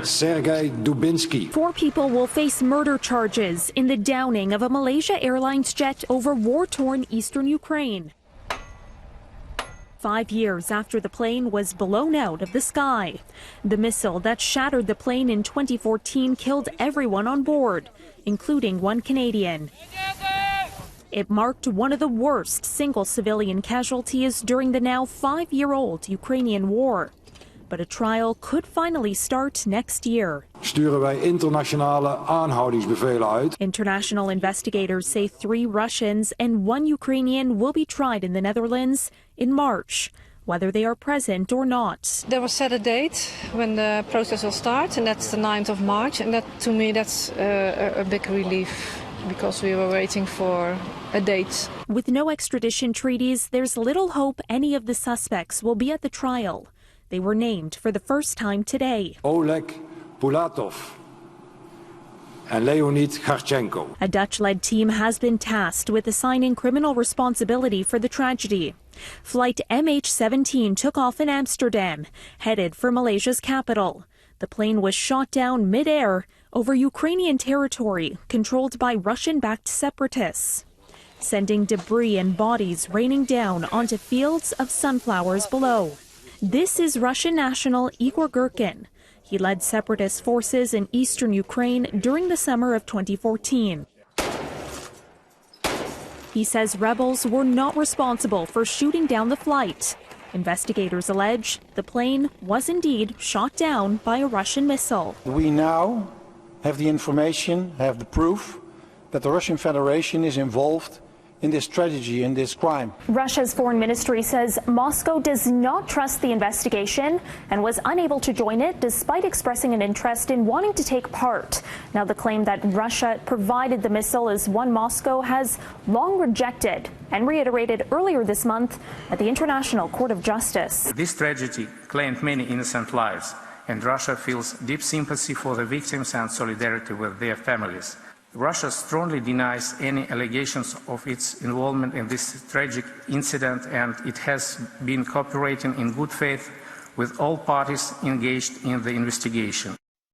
Sergei Dubinsky. 4 people will face murder charges in the downing of a Malaysian Airlines jet over war-torn eastern Ukraine. 5 years after the plane was blown out of the sky. The missile that shattered the plane in 2014 killed everyone on board, including 1 Canadian. It marked one of the worst single civilian casualties during the now 5-year-old Ukrainian war. But a trial could finally start next year. Sturen wij internationale aanhoudingsbevelen uit. International investigators say 3 Russians and 1 Ukrainian will be tried in the Netherlands in March, whether they are present or not. There was set a date when the process will start, and that's the 9th of March. And that, to me, that's a big relief, because we were waiting for a date. With no extradition treaties, there's little hope any of the suspects will be at the trial. They were named for the first time today. Oleg Pulatov and Leonid Kharchenko. A Dutch-led team has been tasked with assigning criminal responsibility for the tragedy. Flight MH17 took off in Amsterdam, headed for Malaysia's capital. The plane was shot down mid-air over Ukrainian territory controlled by Russian-backed separatists, sending debris and bodies raining down onto fields of sunflowers below. This is Russian national Igor Girkin. He led separatist forces in eastern Ukraine during the summer of 2014. He says rebels were not responsible for shooting down the flight. Investigators allege the plane was indeed shot down by a Russian missile. We now have the information, have the proof that the Russian Federation is involved in this tragedy, in this crime. Russia's foreign ministry says Moscow does not trust the investigation and was unable to join it despite expressing an interest in wanting to take part. Now, the claim that Russia provided the missile is one Moscow has long rejected and reiterated earlier this month at the International Court of Justice. This tragedy claimed many innocent lives, and Russia feels deep sympathy for the victims and solidarity with their families. Russia strongly denies any allegations of its involvement in this tragic incident, and it has been cooperating in good faith with all parties engaged in the investigation.